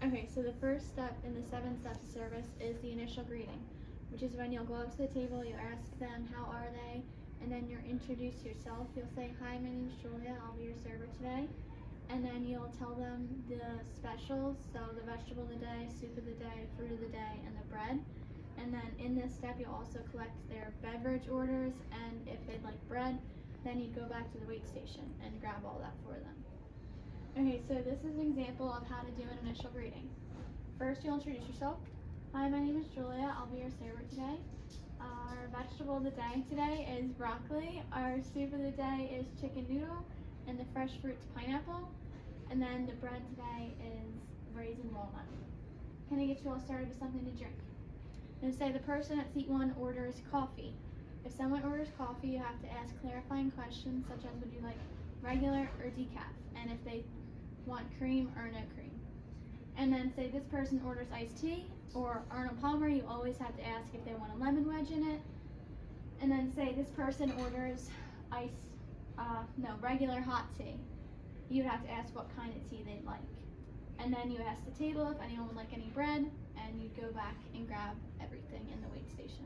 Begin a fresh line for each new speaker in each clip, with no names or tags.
Okay, so the first step in the 7 steps of service is the initial greeting, which is when you'll go up to the table, you ask them how are they, and then you'll introduce yourself. You'll say, hi, my name is Julia, I'll be your server today. And then you'll tell them the specials, so the vegetable of the day, soup of the day, fruit of the day, and the bread. And then in this step, you'll also collect their beverage orders, and if they'd like bread, then you go back to the wait station and grab all that for them. Okay, so this is an example of how to do an initial greeting. First, you'll introduce yourself. Hi, my name is Julia. I'll be your server today. Our vegetable of the day today is broccoli. Our soup of the day is chicken noodle, and the fresh fruit's pineapple. And then the bread today is raisin walnut. Can I get you all started with something to drink? And say the person at seat 1 orders coffee. If someone orders coffee, you have to ask clarifying questions such as would you like regular or decaf, and if they want cream or no cream. And then say this person orders iced tea or Arnold Palmer, you always have to ask if they want a lemon wedge in it. And then say this person orders regular hot tea. You'd have to ask what kind of tea they'd like. And then you ask the table if anyone would like any bread, and you'd go back and grab everything in the wait station.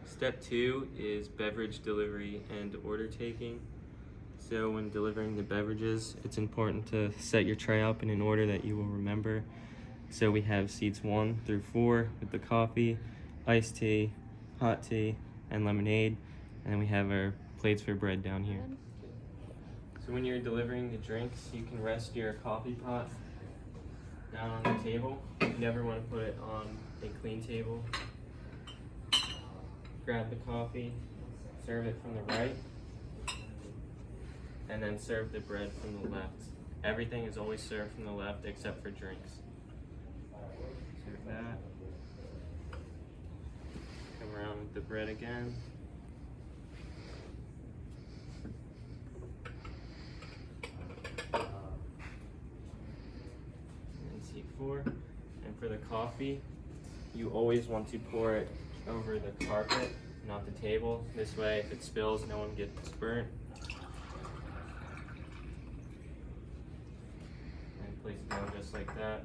Step 2 is beverage delivery and order taking. So when delivering the beverages, it's important to set your tray up in an order that you will remember. So we have seats 1 through 4 with the coffee, iced tea, hot tea, and lemonade. And then we have our plates for bread down here. So when you're delivering the drinks, you can rest your coffee pot down on the table. You never want to put it on a clean table. Grab the coffee, serve it from the right, and then serve the bread from the left. Everything is always served from the left except for drinks. Serve that. Come around with the bread again. And seat 4. And for the coffee, you always want to pour it over the carpet, not the table. This way, if it spills, no one gets burnt. And place it down just like that.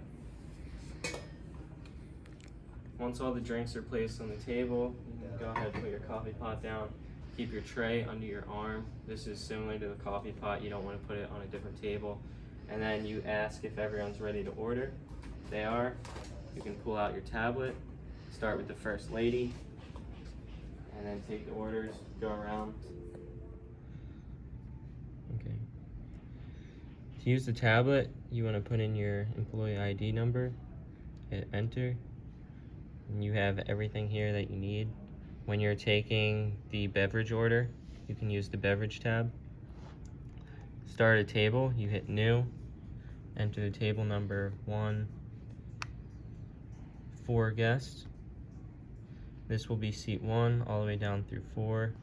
Once all the drinks are placed on the table, you can go ahead and put your coffee pot down. Keep your tray under your arm. This is similar to the coffee pot. You don't want to put it on a different table. And then you ask if everyone's ready to order. If they are, you can pull out your tablet. Start with the first lady, and then take the orders, go around. Okay. To use the tablet, you want to put in your employee ID number, hit enter, and you have everything here that you need. When you're taking the beverage order, you can use the beverage tab. Start a table, you hit new, enter the table number 1, 4 guests. This will be seat 1 all the way down through 4.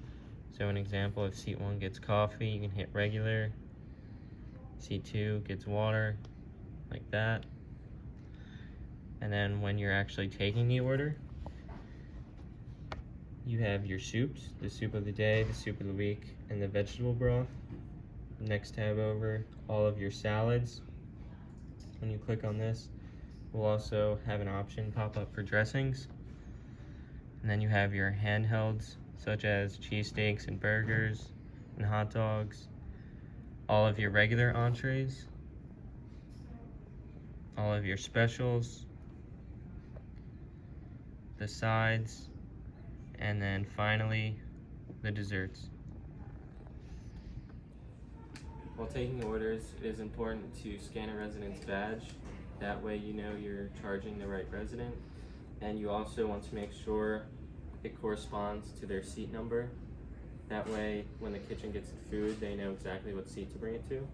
So an example, if seat 1 gets coffee, you can hit regular. Seat 2 gets water, like that. And then when you're actually taking the order, you have your soups, the soup of the day, the soup of the week, and the vegetable broth. Next tab over, all of your salads. When you click on this, we'll also have an option pop up for dressings. And then you have your handhelds, such as cheesesteaks and burgers and hot dogs, all of your regular entrees, all of your specials, the sides, and then finally the desserts. While taking orders, it is important to scan a resident's badge. That way you know you're charging the right resident. And you also want to make sure it corresponds to their seat number. That way, when the kitchen gets the food, they know exactly what seat to bring it to.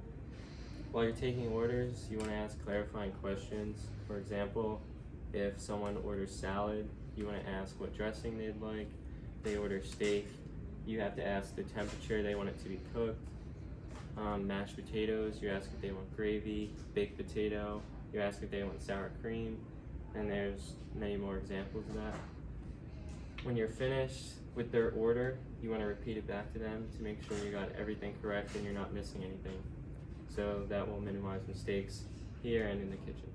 While you're taking orders, you want to ask clarifying questions. For example, if someone orders salad, you want to ask what dressing they'd like. If they order steak, you have to ask the temperature they want it to be cooked. Mashed potatoes, you ask if they want gravy. Baked potato, you ask if they want sour cream. And there's many more examples of that. When you're finished with their order, you want to repeat it back to them to make sure you got everything correct and you're not missing anything. So that will minimize mistakes here and in the kitchen.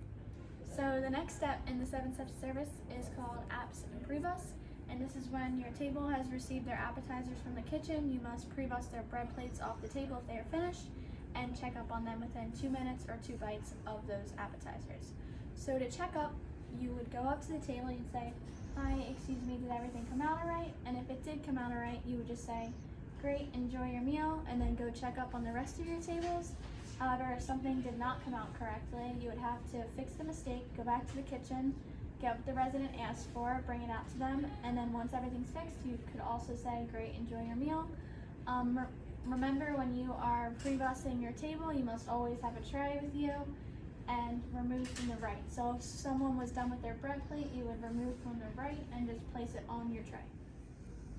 So the next step in the 7 steps of service is called Apps and Pre-Bus. And this is when your table has received their appetizers from the kitchen. You must pre-bus their bread plates off the table if they are finished and check up on them within 2 minutes or 2 bites of those appetizers. So to check up, you would go up to the table and say, "Hi, excuse me, did everything come out alright?" And if it did come out alright, you would just say, "Great, enjoy your meal," and then go check up on the rest of your tables. However, if something did not come out correctly, you would have to fix the mistake, go back to the kitchen, get what the resident asked for, bring it out to them, and then once everything's fixed, you could also say, "Great, enjoy your meal." Remember, when you are pre-busing your table, you must always have a tray with you and remove from the right. So if someone was done with their bread plate, you would remove from the right and just place it on your tray.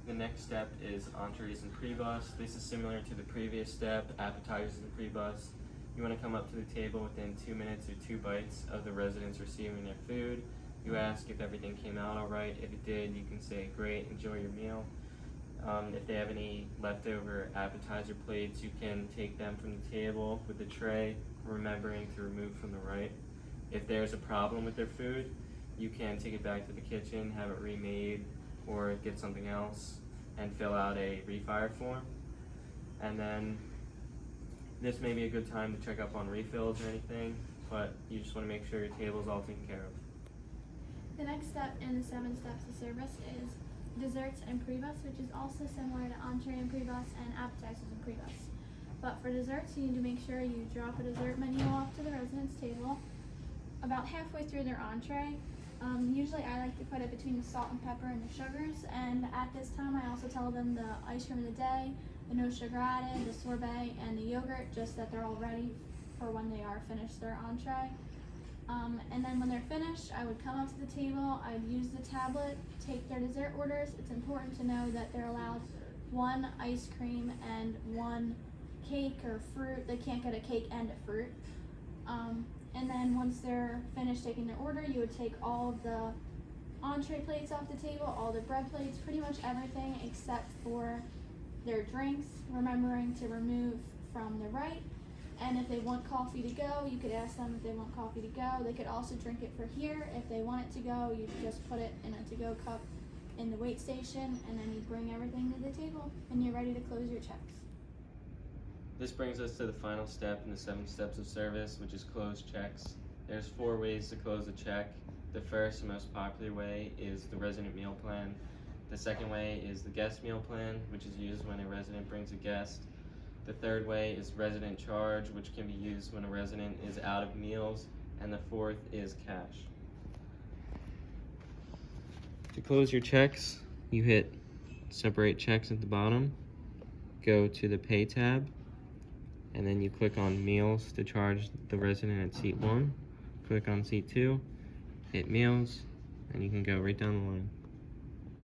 The next step is entrees and pre-bus. This is similar to the previous step, appetizers and pre-bus. You want to come up to the table within 2 minutes or 2 bites of the residents receiving their food. You ask if everything came out alright. If it did, you can say, "Great, enjoy your meal." If they have any leftover appetizer plates, you can take them from the table with the tray, remembering to remove from the right. If there's a problem with their food, you can take it back to the kitchen, have it remade, or get something else and fill out a refire form. And then this may be a good time to check up on refills or anything, but you just want to make sure your table is all taken care of.
The next step in the 7 steps of service is desserts and pre-bus, which is also similar to entree and pre-bus and appetizers and pre-bus. But for desserts, you need to make sure you drop a dessert menu off to the resident's table about halfway through their entree. Usually I like to put it between the salt and pepper and the sugars, and at this time I also tell them the ice cream of the day, the no sugar added, the sorbet, and the yogurt, just that they're all ready for when they are finished their entree. And then when they're finished, I would come up to the table, I'd use the tablet, take their dessert orders. It's important to know that they're allowed 1 ice cream and 1 cake or fruit. They can't get a cake and a fruit. And then once they're finished taking their order, you would take all of the entree plates off the table, all the bread plates, pretty much everything except for their drinks, remembering to remove from the right. And if they want coffee to go, you could ask them if they want coffee to go. They could also drink it for here. If they want it to go, you just put it in a to-go cup in the wait station, and then you bring everything to the table, and you're ready to close your checks.
This brings us to the final step in the 7 steps of service, which is close checks. There's 4 ways to close a check. The first and most popular way is the resident meal plan. The second way is the guest meal plan, which is used when a resident brings a guest. The third way is resident charge, which can be used when a resident is out of meals. And the fourth is cash. To close your checks, you hit separate checks at the bottom, go to the pay tab, and then you click on meals to charge the resident at seat 1. Click on seat 2, hit meals, and you can go right down the line.